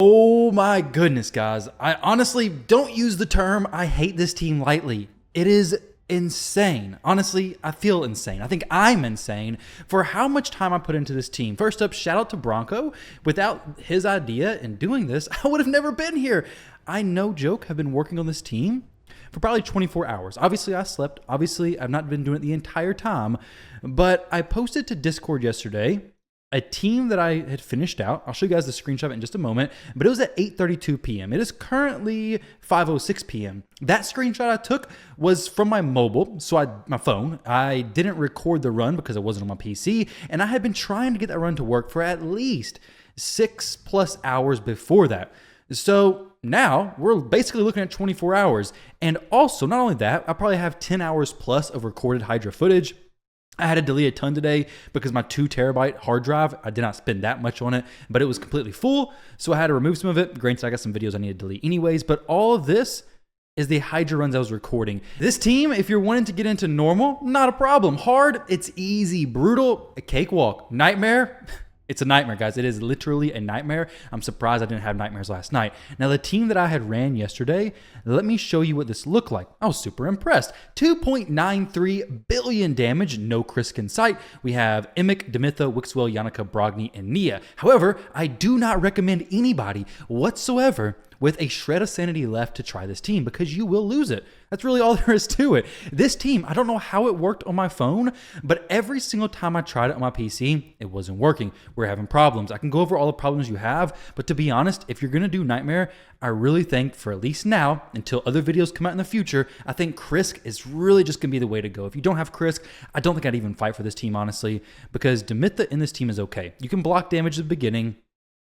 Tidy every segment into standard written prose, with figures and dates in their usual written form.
Oh my goodness, guys. I honestly don't use the term I hate this team lightly. It is insane. Honestly, I feel insane. I think I'm insane for how much time I put into this team. First up, shout out to Bronco. Without his idea in doing this, I would have never been here. I, no joke, have been working on this team for probably 24 hours. Obviously, I slept. Obviously, I've not been doing it the entire time, but I posted to Discord yesterday a team that I had finished out. I'll show you guys the screenshot in just a moment, but it was at 8:32 p.m. It is currently 5:06 p.m. That screenshot I took was from my mobile, so my phone. I didn't record the run because it wasn't on my PC, and I had been trying to get that run to work for at least 6+ hours before that. So now we're basically looking at 24 hours. And also, not only that, I probably have 10 hours plus of recorded Hydra footage. I had to delete a ton today because my 2 terabyte hard drive, I did not spend that much on it, but it was completely full. So I had to remove some of it. Granted, I got some videos I need to delete anyways, but all of this is the Hydra runs I was recording. This team, if you're wanting to get into normal, not a problem. Hard, it's easy. Brutal, a cakewalk. Nightmare, it's a nightmare, guys. It is literally a nightmare. I'm surprised I didn't have nightmares last night. Now, the team that I had ran yesterday, let me show you what this looked like. I was super impressed. 2.93 billion damage, no Krisk in sight. We have Emic, Demytha, Wixwell, Yannica, Brogni, and Nia. However, I do not recommend anybody whatsoever with a shred of sanity left to try this team because you will lose it. That's really all there is to it. This team, I don't know how it worked on my phone, but every single time I tried it on my PC, it wasn't working. We're having problems. I can go over all the problems you have, but to be honest, if you're gonna do Nightmare, I really think for at least now, until other videos come out in the future, I think Krisk is really just gonna be the way to go. If you don't have Krisk, I don't think I'd even fight for this team, honestly, because Demytha in this team is okay. You can block damage at the beginning.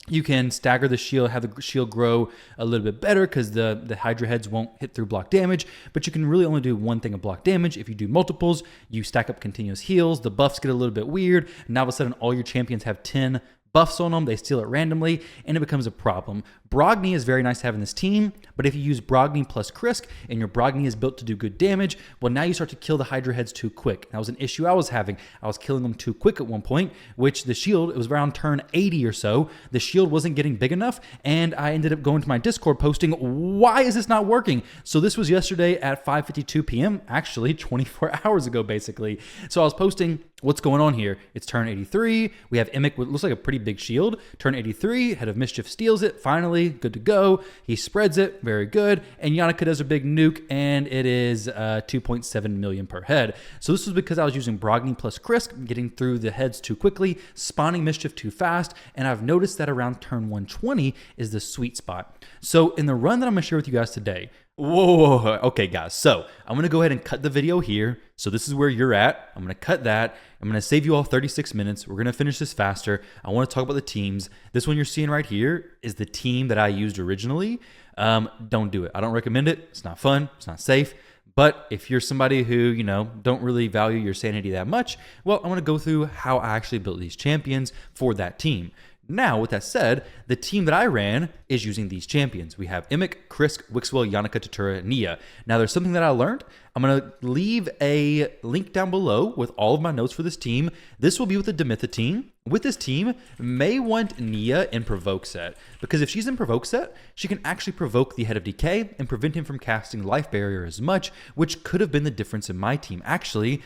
You can stagger the shield, have the shield grow a little bit better because the Hydra heads won't hit through block damage, but you can really only do one thing of block damage. If you do multiples, you stack up continuous heals. The buffs get a little bit weird. Now all of a sudden, all your champions have 10 buffs on them. They steal it randomly, and it becomes a problem. Brogni is very nice to have in this team, but if you use Brogni plus Krisk, and your Brogni is built to do good damage, well, now you start to kill the Hydra heads too quick. That was an issue I was having. I was killing them too quick at one point, which the shield, it was around turn 80 or so. The shield wasn't getting big enough, and I ended up going to my Discord posting, why is this not working? So this was yesterday at 5:52 p.m., actually 24 hours ago, basically. So I was posting, what's going on here? It's turn 83. We have Emic, what looks like a pretty big shield. Turn 83, Head of Mischief steals it. Finally, good to go. He spreads it, very good. And Yannica does a big nuke, and it is 2.7 million per head. So this was because I was using Brogni plus Krisk, getting through the heads too quickly, spawning Mischief too fast, and I've noticed that around turn 120 is the sweet spot. So in the run that I'm going to share with you guys today, whoa, okay guys, so I'm going to go ahead and cut the video here. So this is where you're at. I'm going to cut that. I'm going to save you all 36 minutes. We're going to finish this faster. I want to talk about the teams. This one you're seeing right here is the team that I used originally. Don't do it. I don't recommend it. It's not fun. It's not safe. But if you're somebody who, you know, don't really value your sanity that much, well, I want to go through how I actually built these champions for that team. Now, with that said, the team that I ran is using these champions. We have Emic, Krisk, Wixwell, Yannica, Tatura, Nia. Now, there's something that I learned. I'm going to leave a link down below with all of my notes for this team. This will be with the Demytha team. With this team, may want Nia in Provoke set, because if she's in Provoke set, she can actually provoke the Head of Decay and prevent him from casting Life Barrier as much, which could have been the difference in my team. Actually,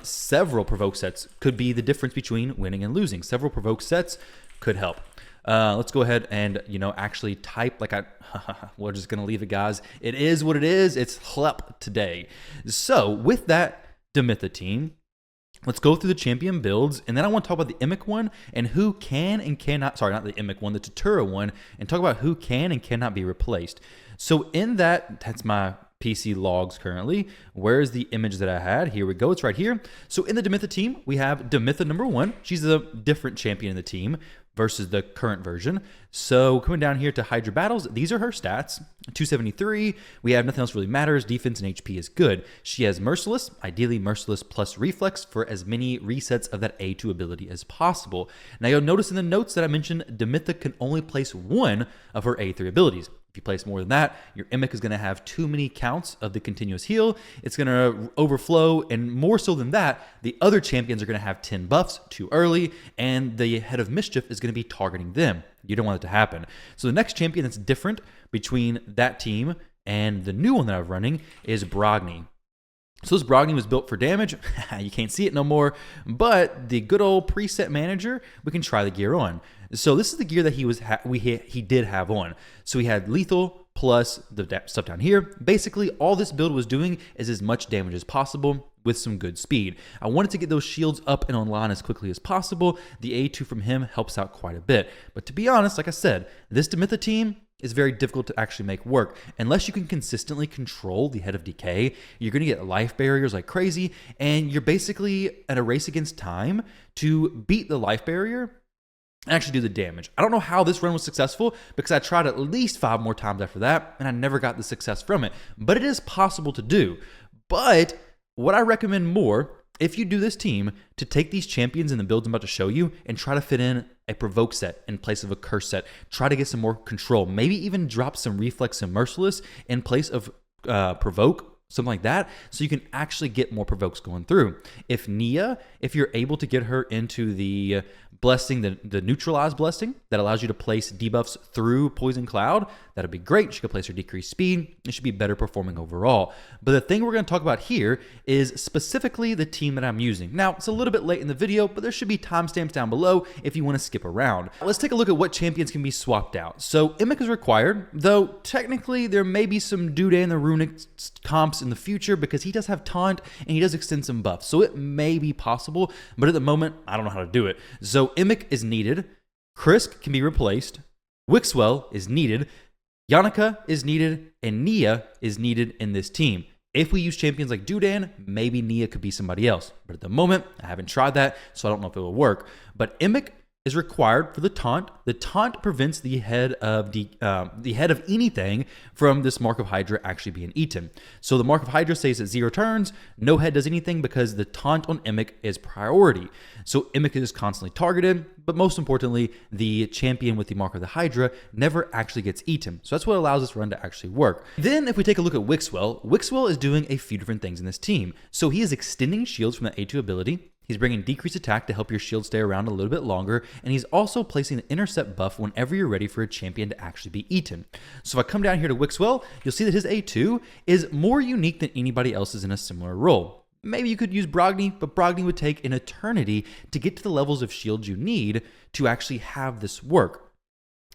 several Provoke sets could be the difference between winning and losing. Several Provoke sets could help. Let's go ahead and, you know, actually type like we're just going to leave it, guys. It is what it is. It's HLEP today. So with that Demytha team, let's go through the champion builds, and then I want to talk about the Emic one and who can and cannot, sorry, not the Emic one, the Tatura one, and talk about who can and cannot be replaced. So in that's my PC logs currently. Where's the image that I had? Here we go. It's right here. So in the Demytha team, we have Demytha number 1. She's a different champion in the team versus the current version. So coming down here to Hydra battles, these are her stats. 273. We have nothing else really matters. Defense and HP is good. She has Merciless, ideally Merciless plus Reflex for as many resets of that A2 ability as possible. Now you'll notice in the notes that I mentioned Demytha can only place one of her A3 abilities. If you place more than that, your Emic is going to have too many counts of the continuous heal. It's going to overflow, and more so than that, the other champions are going to have 10 buffs too early, and the Head of Mischief is going to be targeting them. You don't want it to happen. So the next champion that's different between that team and the new one that I'm running is Brogni. So this Brogni was built for damage. You can't see it no more, but the good old preset manager, we can try the gear on. So this is the gear that he did have on. So he had lethal plus the stuff down here. Basically, all this build was doing is as much damage as possible with some good speed. I wanted to get those shields up and online as quickly as possible. The A2 from him helps out quite a bit. But to be honest, like I said, this Demytha team is very difficult to actually make work. Unless you can consistently control the Head of Decay, you're going to get life barriers like crazy, and you're basically at a race against time to beat the life barrier and actually do the damage. I don't know how this run was successful because I tried at least 5 more times after that, and I never got the success from it. But it is possible to do. But what I recommend more, if you do this team, to take these champions in the builds I'm about to show you and try to fit in a provoke set in place of a curse set. Try to get some more control. Maybe even drop some reflex and merciless in place of provoke, something like that, so you can actually get more provokes going through. If you're able to get her into the blessing, the neutralize blessing that allows you to place debuffs through Poison Cloud, that'd be great. She could place her decreased speed. It should be better performing overall. But the thing we're going to talk about here is specifically the team that I'm using. Now, it's a little bit late in the video, but there should be timestamps down below if you want to skip around. Let's take a look at what champions can be swapped out. So Emic is required, though technically there may be some Duda and the Runic comps in the future because he does have taunt and he does extend some buffs. So it may be possible, but at the moment, I don't know how to do it. So Emic is needed. Krisk can be replaced. Wixwell is needed. Yannica is needed, and Nia is needed in this team. If we use champions like Dudan, maybe Nia could be somebody else. But at the moment, I haven't tried that, so I don't know if it will work. But Emic is required for the taunt. The taunt prevents the head of anything from this Mark of Hydra actually being eaten. So the Mark of Hydra stays at 0 turns. No head does anything because the taunt on Emic is priority. So Emic is constantly targeted, but most importantly, the champion with the Mark of the Hydra never actually gets eaten. So that's what allows this run to actually work. Then if we take a look at Wixwell, Wixwell is doing a few different things in this team. So he is extending shields from the A2 ability. He's bringing decreased attack to help your shield stay around a little bit longer, and he's also placing the intercept buff whenever you're ready for a champion to actually be eaten. So if I come down here to Wixwell, you'll see that his A2 is more unique than anybody else's in a similar role. Maybe you could use Brogni, but Brogni would take an eternity to get to the levels of shields you need to actually have this work.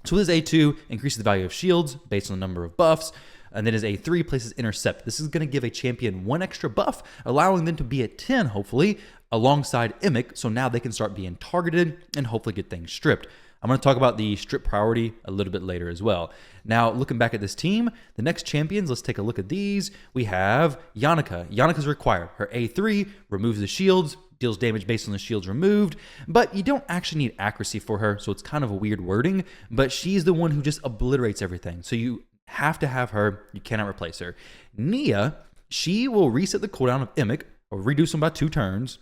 So his A2 increases the value of shields based on the number of buffs, and then his A3 places intercept. This is going to give a champion 1 extra buff, allowing them to be at 10, hopefully, alongside Emic, so now they can start being targeted and hopefully get things stripped. I'm going to talk about the strip priority a little bit later as well. Now, looking back at this team, the next champions, let's take a look at these. We have Yannica. Yannica's required. Her A3 removes the shields, deals damage based on the shields removed, but you don't actually need accuracy for her, so it's kind of a weird wording, but she's the one who just obliterates everything. So you have to have her. You cannot replace her. Nia, she will reset the cooldown of Emic, or reduce them by 2 turns.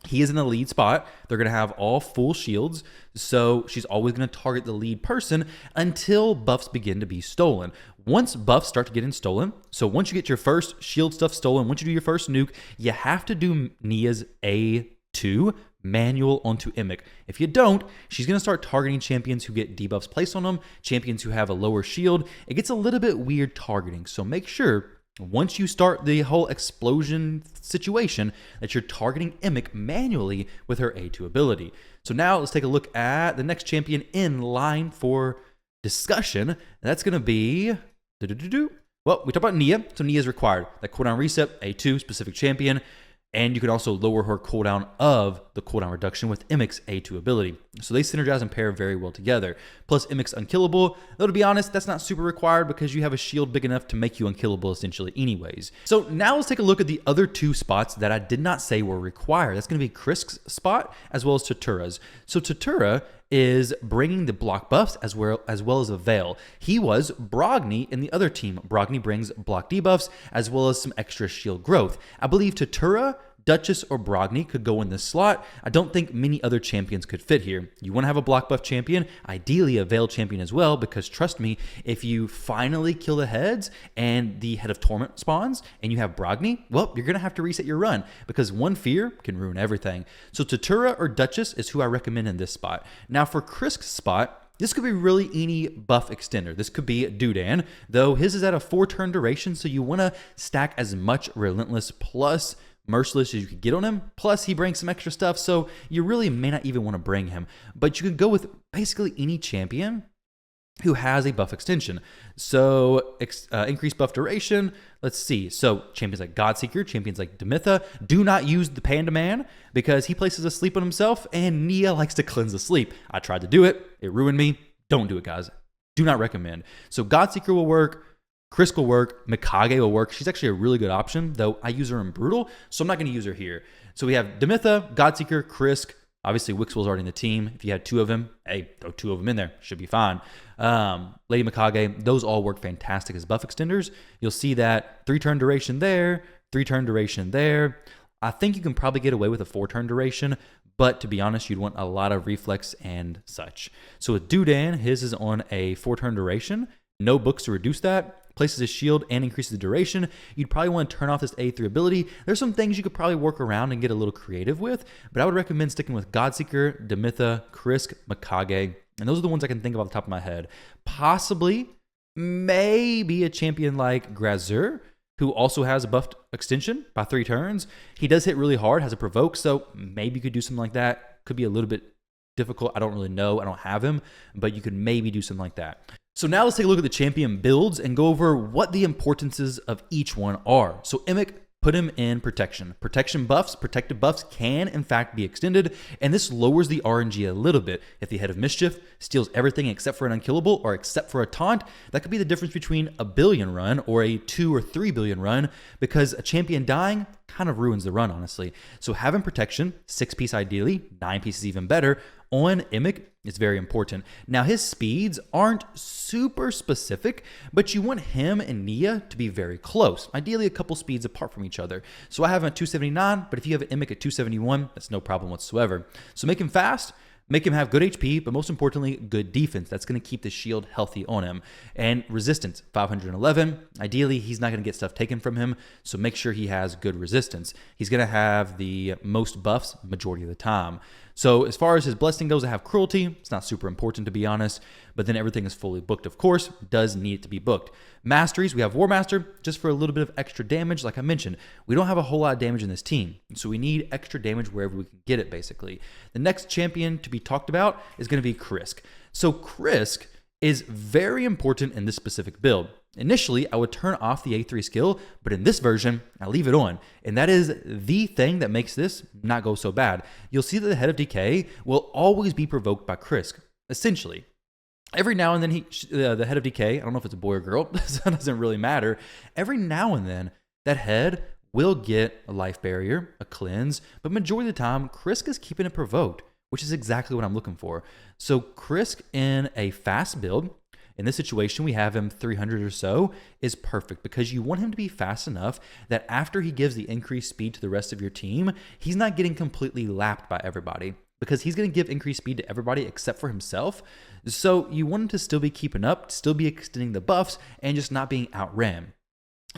He is in the lead spot. They're going to have all full shields, so she's always going to target the lead person until buffs begin to be stolen. Once buffs start to get stolen, so once you get your first shield stuff stolen, once you do your first nuke, you have to do Nia's A2 manual onto Emic. If you don't, she's going to start targeting champions who get debuffs placed on them, champions who have a lower shield. It gets a little bit weird targeting, so make sure once you start the whole explosion situation that you're targeting Emic manually with her A2 ability. So now let's take a look at the next champion in line for discussion. That's going to be... Well, we talked about Nia, so Nia is required. That cooldown reset, A2, specific champion, and you can also lower her cooldown of the cooldown reduction with Emic's A2 ability. So they synergize and pair very well together. Plus Emic's unkillable, though to be honest, that's not super required because you have a shield big enough to make you unkillable essentially anyways. So now let's take a look at the other 2 spots that I did not say were required. That's going to be Krisk's spot as well as Tatura's. So Tatura is bringing the block buffs as well as a veil. He was Brogni in the other team. Brogni brings block debuffs as well as some extra shield growth. I believe Tatura, Duchess, or Brogni could go in this slot. I don't think many other champions could fit here. You want to have a block buff champion, ideally a veil champion as well, because trust me, if you finally kill the heads and the Head of Torment spawns and you have Brogni, well, you're going to have to reset your run because one fear can ruin everything. So Tatura or Duchess is who I recommend in this spot. Now for Krisk's spot, This could be really any buff extender. This could be Dudan, though his is at a 4-turn duration, so you want to stack as much Relentless plus Merciless as you could get on him. Plus, he brings some extra stuff, so you really may not even want to bring him. But you could go with basically any champion who has a buff extension. So increased buff duration. Let's see. So champions like Godseeker, champions like Demytha, do not use the Panda Man because he places a sleep on himself and Nia likes to cleanse the sleep. I tried to do it. It ruined me. Don't do it, guys. Do not recommend. So Godseeker will work. Krisk will work. Mikage will work. She's actually a really good option, though I use her in Brutal, so I'm not going to use her here. So we have Demytha, Godseeker, Krisk. Obviously, Wixwell's already in the team. If you had 2 of them, hey, throw 2 of them in there. Should be fine. Lady Mikage, those all work fantastic as buff extenders. You'll see that 3-turn duration there, 3-turn duration there. I think you can probably get away with a 4-turn duration, but to be honest, you'd want a lot of reflex and such. So with Dudan, his is on a 4-turn duration. No books to reduce that. Places his shield and increases the duration. You'd probably want to turn off this A3 ability. There's some things you could probably work around and get a little creative with, but I would recommend sticking with Godseeker, Demytha, Krisk, Mikage, and those are the ones I can think of off the top of my head. Possibly, maybe a champion like Grazur, who also has a buffed extension by 3 turns. He does hit really hard, has a provoke, so maybe you could do something like that. Could be a little bit difficult. I don't really know. I don't have him, but you could maybe do something like that. So now let's take a look at the champion builds and go over what the importances of each one are. So Emic, put him in protection. Protection buffs, protective buffs can in fact be extended, and this lowers the RNG a little bit. If the Head of Mischief steals everything except for an unkillable or except for a taunt, that could be the difference between a billion run or a 2 or 3 billion run, because a champion dying kind of ruins the run, honestly. So having protection, 6-piece ideally, 9 pieces even better, on Emic is very important. Now his speeds aren't super specific, but you want him and Nia to be very close, ideally a couple speeds apart from each other. So I have him at 279, but if you have an Emic at 271, that's no problem whatsoever. So make him fast, make him have good HP, but most importantly, good defense. That's going to keep the shield healthy on him. And resistance, 511. Ideally, he's not going to get stuff taken from him, so make sure he has good resistance. He's going to have the most buffs majority of the time. So as far as his blessing goes, I have cruelty. It's not super important, to be honest, but then everything is fully booked, of course. Does need it to be booked. Masteries, we have War Master, just for a little bit of extra damage. Like I mentioned, we don't have a whole lot of damage in this team, so we need extra damage wherever we can get it, basically. The next champion to be talked about is going to be Krisk. So Krisk is very important in this specific build. Initially, I would turn off the A3 skill, but in this version, I leave it on. And that is the thing that makes this not go so bad. You'll see that the Head of Decay will always be provoked by Krisk, essentially. Every now and then, the Head of Decay, I don't know if it's a boy or girl, so it doesn't really matter. Every now and then, that head will get a life barrier, a cleanse, but majority of the time, Krisk is keeping it provoked, which is exactly what I'm looking for. So Krisk in a fast build, in this situation, we have him 300 or so, is perfect because you want him to be fast enough that after he gives the increased speed to the rest of your team, he's not getting completely lapped by everybody, because he's going to give increased speed to everybody except for himself. So you want him to still be keeping up, still be extending the buffs, and just not being outran.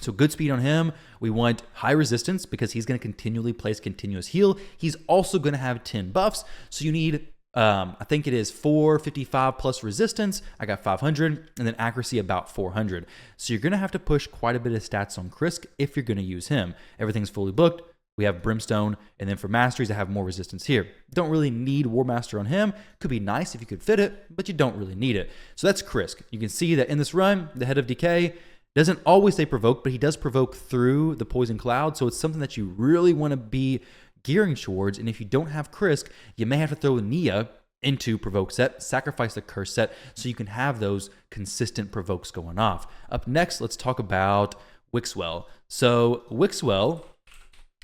So good speed on him. We want high resistance because he's going to continually place continuous heal. He's also going to have 10 buffs, so you need I think it is 455 plus resistance. I got 500, and then accuracy about 400. So you're going to have to push quite a bit of stats on Krisk if you're going to use him. Everything's fully booked. We have Brimstone, and then for Masteries, I have more resistance here. Don't really need War Master on him. Could be nice if you could fit it, but you don't really need it. So that's Krisk. You can see that in this run, the Head of Decay doesn't always stay provoked, but he does provoke through the Poison Cloud, so it's something that you really want to be gearing towards. And if you don't have Krisk, you may have to throw Nia into provoke set, sacrifice the curse set, so you can have those consistent provokes going off. Up next, let's talk about Wixwell. So Wixwell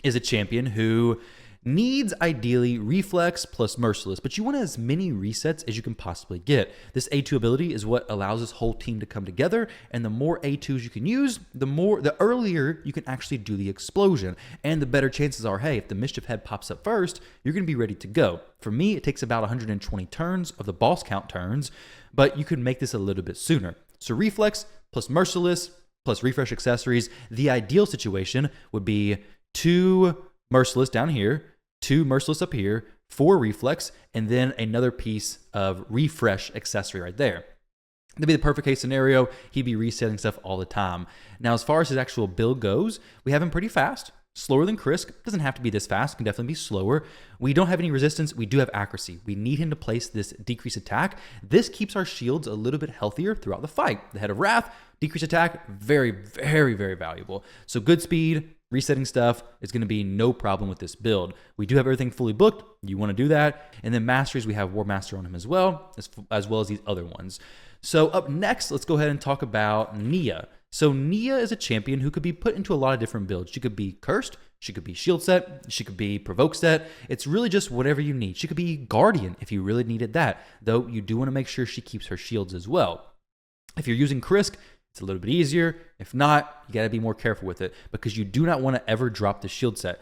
is a champion who needs ideally reflex plus merciless, but you want as many resets as you can possibly get. This A2 ability is what allows this whole team to come together, and the more A2s you can use, the earlier you can actually do the explosion, and the better chances are, hey, if the mischief head pops up first, you're going to be ready to go. For me, it takes about 120 turns of the boss count turns, but you could make this a little bit sooner. So reflex plus merciless plus refresh accessories. The ideal situation would be 2 merciless down here, 2 merciless up here, 4 reflex, and then another piece of refresh accessory right there. That'd be the perfect case scenario. He'd be resetting stuff all the time. Now, as far as his actual build goes, we have him pretty fast. Slower than Krisk. Doesn't have to be this fast. Can definitely be slower. We don't have any resistance. We do have accuracy. We need him to place this decreased attack. This keeps our shields a little bit healthier throughout the fight. The Head of Wrath, decreased attack, very, very, very valuable. So good speed, resetting stuff is going to be no problem with this build. We do have everything fully booked. You want to do that. And then Masteries, we have War Master on him as well as these other ones. So up next, let's go ahead and talk about Nia. So Nia is a champion who could be put into a lot of different builds. She could be Cursed, she could be Shield Set, she could be Provoke Set. It's really just whatever you need. She could be Guardian if you really needed that, though you do want to make sure she keeps her shields as well. If you're using Krisk, it's a little bit easier. If not, you got to be more careful with it because you do not want to ever drop the Shield Set.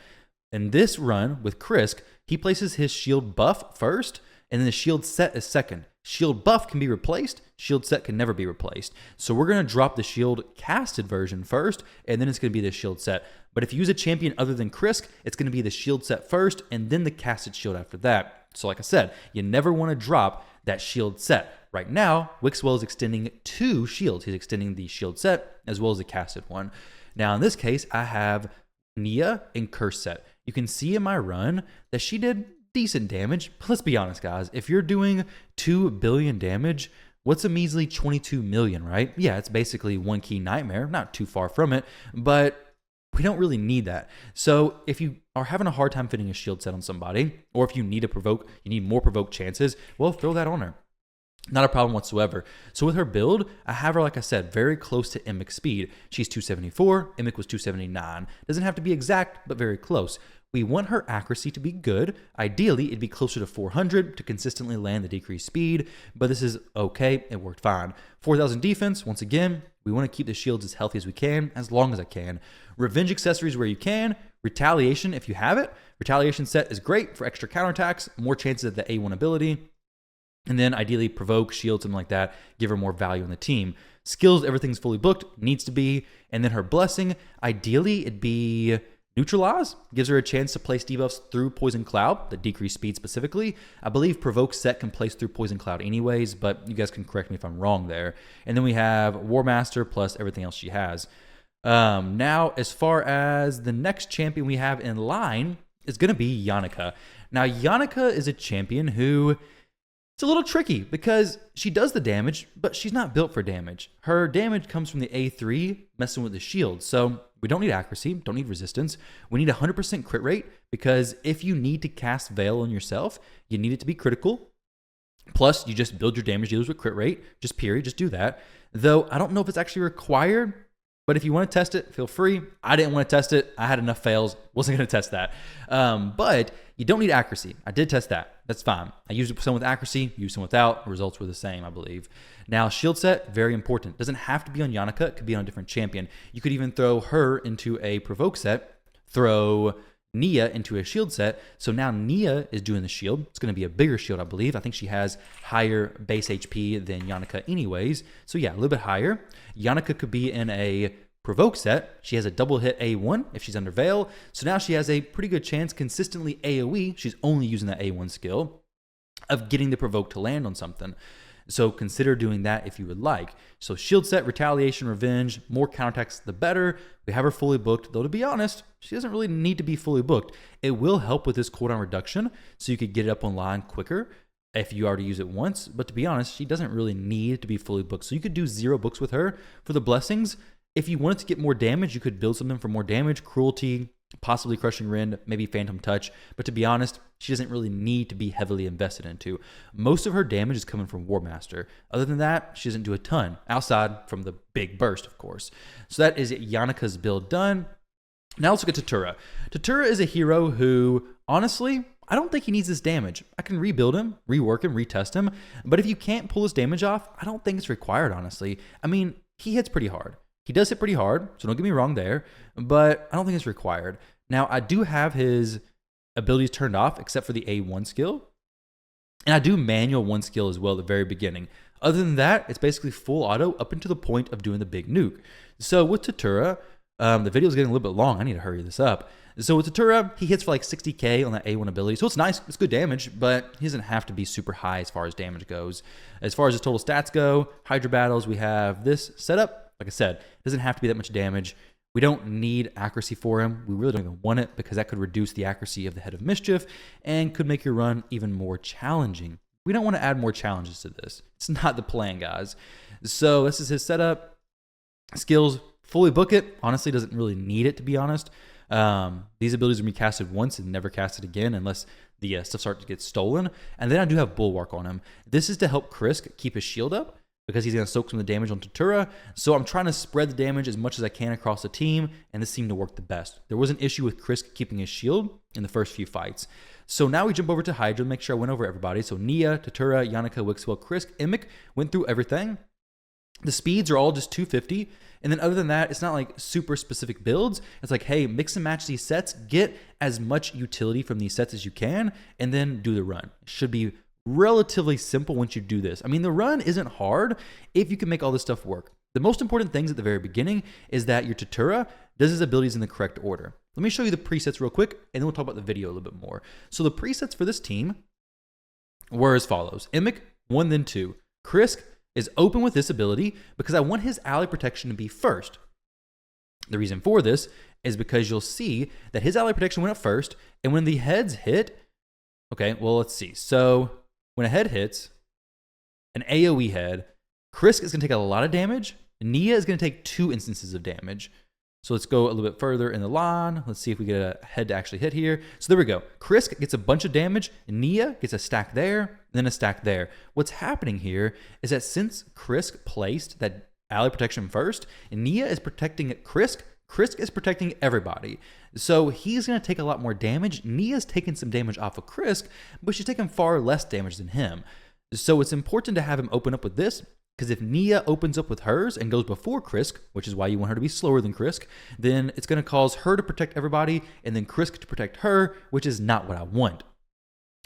In this run with Krisk, he places his shield buff first, and then the shield set is second. Shield buff can be replaced, shield set can never be replaced. So we're going to drop the shield casted version first, and then it's going to be the shield set. But if you use a champion other than Krisk, it's going to be the shield set first, and then the casted shield after that. So like I said, you never want to drop that shield set. Right now, Wixwell is extending 2 shields. He's extending the shield set as well as the casted one. Now in this case, I have Nia and Curse set. You can see in my run that she did decent damage. But let's be honest, guys. If you're doing 2 billion damage, what's a measly 22 million, right? Yeah, it's basically one key nightmare. Not too far from it, but we don't really need that. So if you are having a hard time fitting a shield set on somebody, or if you need you need more provoke chances, well, throw that on her. Not a problem whatsoever. So with her build, I have her, like I said, very close to Emic speed. She's 274, Emic was 279. Doesn't have to be exact, but very close. We want her accuracy to be good. Ideally, it'd be closer to 400 to consistently land the decreased speed, but this is okay. It worked fine. 4,000 defense, once again, we want to keep the shields as healthy as we can, as long as I can. Revenge accessories where you can. Retaliation if you have it. Retaliation set is great for extra counterattacks, more chances at the A1 ability. And then ideally provoke, shield, something like that, give her more value in the team. Skills, everything's fully booked, needs to be. And then her blessing, ideally it'd be Neutralize, gives her a chance to place debuffs through Poison Cloud, the decreased speed specifically. I believe Provoke set can place through Poison Cloud anyways, but you guys can correct me if I'm wrong there. And then we have War Master plus everything else she has. Now, as far as the next champion we have in line is going to be Yannica. Now, Yannica is a champion who it's a little tricky because she does the damage, but she's not built for damage. Her damage comes from the A3 messing with the shield. So we don't need accuracy, don't need resistance. We need 100% crit rate because if you need to cast Veil on yourself, you need it to be critical. Plus, you just build your damage dealers with crit rate. Just period, just do that. Though I don't know if it's actually required, but if you want to test it, feel free. I didn't want to test it. I had enough fails. Wasn't going to test that. But you don't need accuracy. I did test that. That's fine. I used some with accuracy, used some without. The results were the same, I believe. Now, shield set, very important. Doesn't have to be on Yannica. It could be on a different champion. You could even throw her into a provoke set, throw Nia into a shield set. So now Nia is doing the shield. It's going to be a bigger shield, I believe. I think she has higher base HP than Yannica anyways. So yeah, a little bit higher. Yannica could be in a provoke set. She has a double hit A1 if she's under Veil. So now she has a pretty good chance consistently AoE. She's only using that A1 skill of getting the provoke to land on something. So consider doing that if you would like. So shield set, retaliation, revenge, more counterattacks, the better. We have her fully booked, though to be honest, she doesn't really need to be fully booked. It will help with this cooldown reduction, so you could get it up online quicker if you already use it once. But to be honest, she doesn't really need to be fully booked. So you could do 0 books with her for the blessings. If you wanted to get more damage, you could build something for more damage, cruelty, possibly crushing rend, maybe phantom touch. But to be honest, she doesn't really need to be heavily invested into. Most of her damage is coming from War Master. Other than that, she doesn't do a ton, outside from the big burst, of course. So that is Yannica's build done. Now let's look at Tatura. Tatura is a hero who, honestly, I don't think he needs this damage. I can rebuild him, rework him, retest him. But if you can't pull his damage off, I don't think it's required, honestly. I mean, he hits pretty hard. He does hit pretty hard, so don't get me wrong there, but I don't think it's required. Now, I do have his abilities turned off, except for the A1 skill, and I do manual 1 skill as well at the very beginning. Other than that, it's basically full auto up until the point of doing the big nuke. So with Tatura, The video's getting a little bit long. I need to hurry this up. So with Tatura, he hits for like 60k on that A1 ability. So it's nice. It's good damage, but he doesn't have to be super high as far as damage goes. As far as his total stats go, Hydra Battles, we have this setup. Like I said, it doesn't have to be that much damage. We don't need accuracy for him. We really don't even want it because that could reduce the accuracy of the Head of Mischief and could make your run even more challenging. We don't want to add more challenges to this. It's not the plan, guys. So this is his setup. Skills, fully book it. Honestly, doesn't really need it, to be honest. These abilities are going to be casted once and never casted again unless the stuff starts to get stolen. And then I do have Bulwark on him. This is to help Krisk keep his shield up because he's going to soak some of the damage on Tatura. So I'm trying to spread the damage as much as I can across the team, and this seemed to work the best. There was an issue with Krisk keeping his shield in the first few fights. So now we jump over to Hydra, make sure I went over everybody. So Nia, Tatura, Yannica, Wixwell, Krisk, Emic, went through everything. The speeds are all just 250. And then other than that, it's not like super specific builds. It's like, hey, mix and match these sets, get as much utility from these sets as you can, and then do the run. It should be relatively simple once you do this. I mean, the run isn't hard if you can make all this stuff work. The most important things at the very beginning is that your Tatura does his abilities in the correct order. Let me show you the presets real quick, and then we'll talk about the video a little bit more. So the presets for this team were as follows. Emic, 1 then 2. Krisk is open with this ability because I want his ally protection to be first. The reason for this is because you'll see that his ally protection went up first, and when the heads hit, okay, well, let's see. So when a head hits, an AoE head, Krisk is going to take a lot of damage. Nia is going to take 2 instances of damage. So let's go a little bit further in the line. Let's see if we get a head to actually hit here. So there we go. Krisk gets a bunch of damage. Nia gets a stack there, and then a stack there. What's happening here is that since Krisk placed that ally protection first, Nia is protecting Krisk. Krisk is protecting everybody. So he's going to take a lot more damage. Nia's taking some damage off of Krisk, but she's taking far less damage than him. So it's important to have him open up with this, because if Nia opens up with hers and goes before Krisk, which is why you want her to be slower than Krisk, then it's going to cause her to protect everybody and then Krisk to protect her, which is not what I want.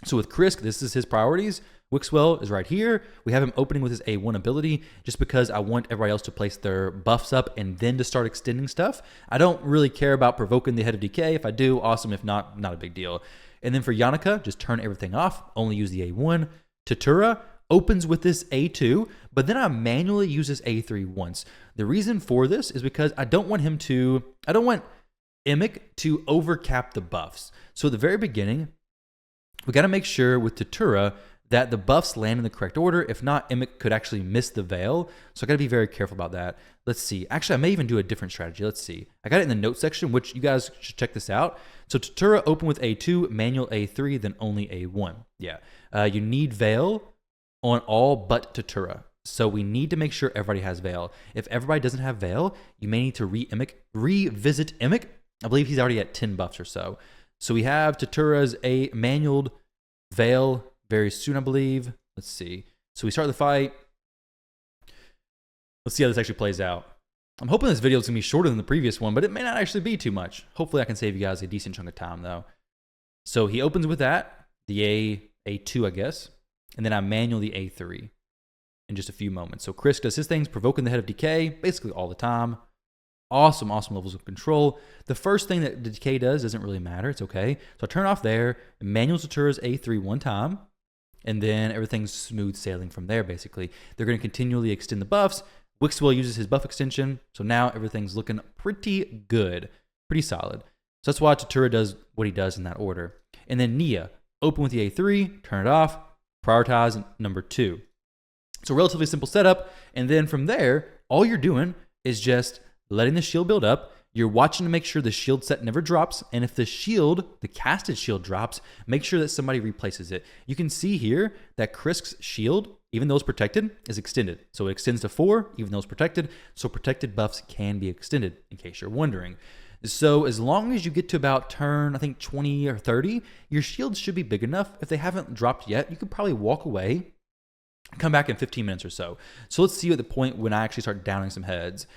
So with Krisk, this is his priorities. Wixwell is right here. We have him opening with his A1 ability just because I want everybody else to place their buffs up and then to start extending stuff. I don't really care about provoking the Head of Decay. If I do, awesome. If not, not a big deal. And then for Yannica, just turn everything off. Only use the A1. Tatura opens with this A2, but then I manually use this A3 once. The reason for this is because I don't want Emic to overcap the buffs. So at the very beginning, we got to make sure with Tatura that the buffs land in the correct order. If not, Emic could actually miss the veil. So I got to be very careful about that. Let's see. Actually, I may even do a different strategy. Let's see. I got it in the notes section, which you guys should check this out. So Tatura open with A2, manual A3, then only A1. Yeah. You need veil on all but Tatura. So we need to make sure everybody has veil. If everybody doesn't have veil, you may need to revisit Emic. I believe he's already at 10 buffs or so. So we have Tatura's a manualed veil very soon, I believe. Let's see. So we start the fight. Let's see how this actually plays out. I'm hoping this video is going to be shorter than the previous one, but it may not actually be too much. Hopefully I can save you guys a decent chunk of time though. So he opens with that, the A2, I guess. And then I manual the A3 in just a few moments. So Krisk does his things, provoking the Head of Decay basically all the time. Awesome, awesome levels of control. The first thing that the Decay does doesn't really matter. It's okay. So I turn off there, manual Tatura's A3 one time, and then everything's smooth sailing from there basically. They're going to continually extend the buffs. Wixwell uses his buff extension. So now everything's looking pretty good, pretty solid. So that's why Tatura does what he does in that order. And then Nia, open with the A3, turn it off, prioritize number 2. So relatively simple setup. And then from there, all you're doing is just letting the shield build up. You're watching to make sure the shield set never drops. And if the shield, the casted shield drops, make sure that somebody replaces it. You can see here that Krisk's shield, even though it's protected, is extended. So it extends to 4, even though it's protected. So protected buffs can be extended, in case you're wondering. So as long as you get to about turn, I think 20 or 30, your shields should be big enough. If they haven't dropped yet, you could probably walk away, come back in 15 minutes or so. So let's see at the point when I actually start downing some heads.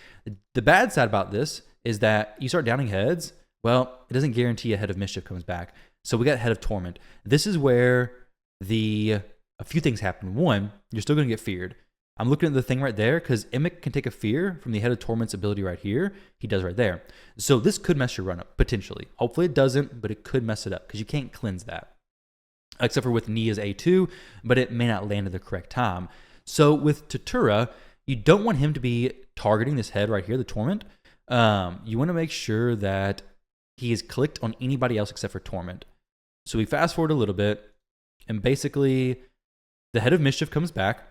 The bad side about this is that you start downing heads, well, it doesn't guarantee a Head of Mischief comes back. So we got Head of Torment. This is where a few things happen. One, you're still going to get feared. I'm looking at the thing right there because Emic can take a fear from the Head of Torment's ability right here. He does right there. So this could mess your run up, potentially. Hopefully it doesn't, but it could mess it up because you can't cleanse that. Except for with Nia's A2, but it may not land at the correct time. So with Tatura, you don't want him to be targeting this head right here, the Torment. You want to make sure that he is clicked on anybody else except for Torment. So we fast forward a little bit, and basically the Head of Mischief comes back.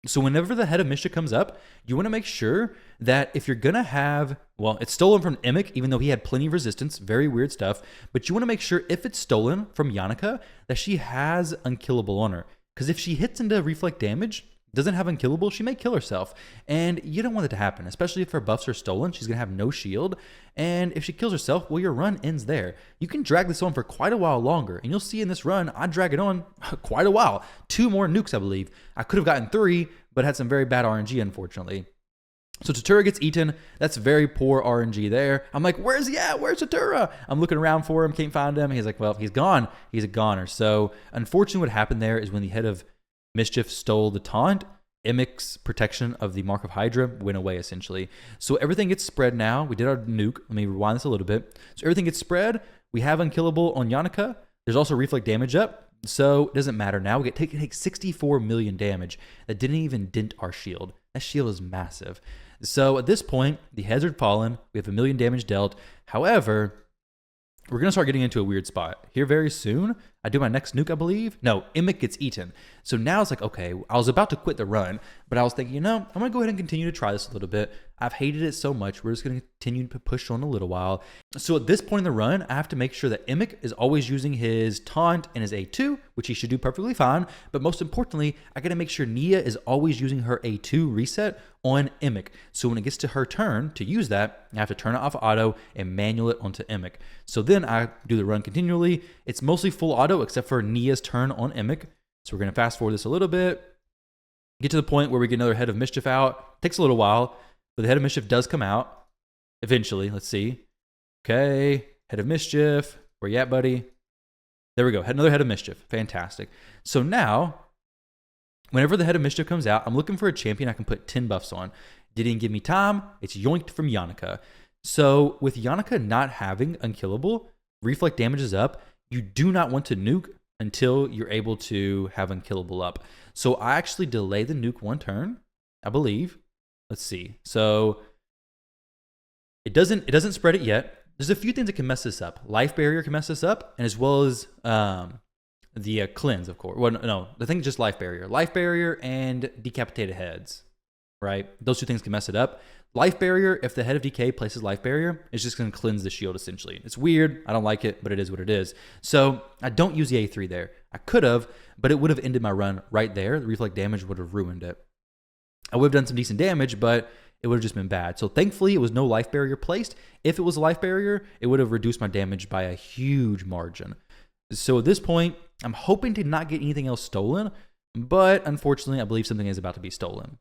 So whenever the Head of Mischief comes up, you want to make sure that if you're going to have, well, it's stolen from Emic, even though he had plenty of resistance, very weird stuff, but you want to make sure if it's stolen from Yannica, that she has Unkillable on her. Because if she hits into reflect damage, doesn't have Unkillable, she may kill herself. And you don't want it to happen, especially if her buffs are stolen. She's going to have no shield. And if she kills herself, well, your run ends there. You can drag this on for quite a while longer. And you'll see in this run, I drag it on quite a while. 2 more nukes, I believe. I could have gotten 3, but had some very bad RNG, unfortunately. So Tatura gets eaten. That's very poor RNG there. I'm like, where's he at? Where's Tatura? I'm looking around for him, can't find him. He's like, well, he's gone. He's a goner. So unfortunately what happened there is when the Head of Mischief stole the taunt, Emic's protection of the Mark of Hydra went away, essentially. So everything gets spread now. We did our nuke. Let me rewind this a little bit. So everything gets spread. We have Unkillable on Yannica. There's also reflect damage up. So it doesn't matter now. We take 64 million damage. That didn't even dent our shield. That shield is massive. So at this point, the heads are fallen. We have 1 million damage dealt. However, we're going to start getting into a weird spot. Here very soon, I do my next nuke, I believe. No, Emic gets eaten. So now it's like, okay, I was about to quit the run, but I was thinking, I'm going to go ahead and continue to try this a little bit. I've hated it so much. We're just going to continue to push on a little while. So at this point in the run, I have to make sure that Emic is always using his taunt and his A2, which he should do perfectly fine. But most importantly, I got to make sure Nia is always using her A2 reset on Emic. So when it gets to her turn to use that, I have to turn it off auto and manual it onto Emic. So then I do the run continually. It's mostly full auto except for Nia's turn on Emic. So we're going to fast forward this a little bit. Get to the point where we get another Head of Mischief out. Takes a little while, but the Head of Mischief does come out eventually. Let's see. Okay, Head of Mischief. Where you at, buddy? There we go. Another Head of Mischief. Fantastic. So now, whenever the Head of Mischief comes out, I'm looking for a champion I can put 10 buffs on. Didn't give me time. It's yoinked from Yannica. So with Yannica not having Unkillable, reflect damage is up. You do not want to nuke until you're able to have Unkillable up. So I actually delay the nuke 1 turn, I believe. Let's see. So it doesn't spread it yet. There's a few things that can mess this up. Life Barrier can mess this up, and as well as the cleanse, of course. Well, no, the thing is just Life Barrier. Life Barrier and Decapitated Heads, right? Those 2 things can mess it up. Life Barrier, if the Head of DK places Life Barrier, it's just going to cleanse the shield, essentially. It's weird. I don't like it, but it is what it is. So I don't use the A3 there. I could have, but it would have ended my run right there. The reflect damage would have ruined it. I would have done some decent damage, but it would have just been bad. So thankfully, it was no Life Barrier placed. If it was a Life Barrier, it would have reduced my damage by a huge margin. So at this point, I'm hoping to not get anything else stolen, but unfortunately, I believe something is about to be stolen.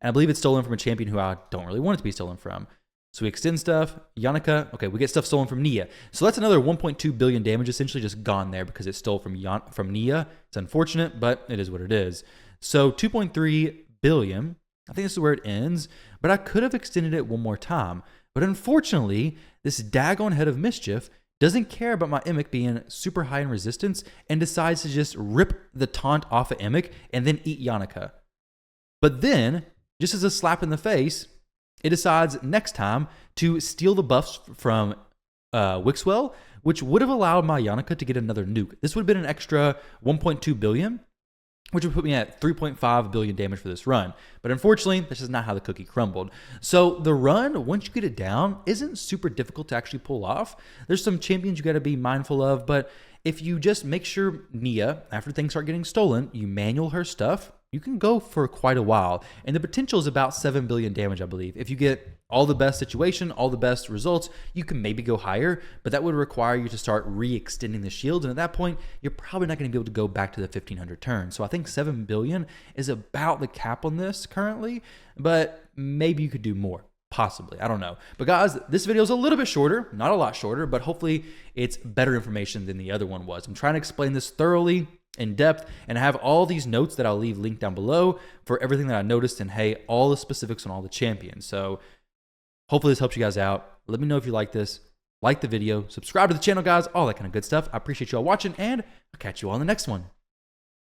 And I believe it's stolen from a champion who I don't really want it to be stolen from. So we extend stuff. Yannica. Okay, we get stuff stolen from Nia. So that's another 1.2 billion damage essentially just gone there because it stole from Nia. It's unfortunate, but it is what it is. So 2.3 billion. I think this is where it ends. But I could have extended it 1 more time. But unfortunately, this daggone Head of Mischief doesn't care about my Emic being super high in resistance and decides to just rip the taunt off of Emic and then eat Yannica. But then, just as a slap in the face, it decides next time to steal the buffs from Wixwell, which would have allowed my Yannica to get another nuke. This would have been an extra 1.2 billion, which would put me at 3.5 billion damage for this run. But unfortunately, this is not how the cookie crumbled. So the run, once you get it down, isn't super difficult to actually pull off. There's some champions you got to be mindful of, but if you just make sure Nia, after things start getting stolen, you manual her stuff, you can go for quite a while. And the potential is about 7 billion damage, I believe. If you get all the best situation, all the best results, you can maybe go higher, but that would require you to start re-extending the shields. And at that point, you're probably not going to be able to go back to the 1500 turns. So I think 7 billion is about the cap on this currently, but maybe you could do more. Possibly. I don't know. But guys, this video is a little bit shorter, not a lot shorter, but hopefully it's better information than the other one was. I'm trying to explain this thoroughly. in depth, and I have all these notes that I'll leave linked down below for everything that I noticed, and hey, all the specifics on all the champions. So hopefully this helps you guys out. Let me know if you like this. Like the video, subscribe to the channel, guys, all that kind of good stuff. I appreciate you all watching, and I'll catch you all in the next one.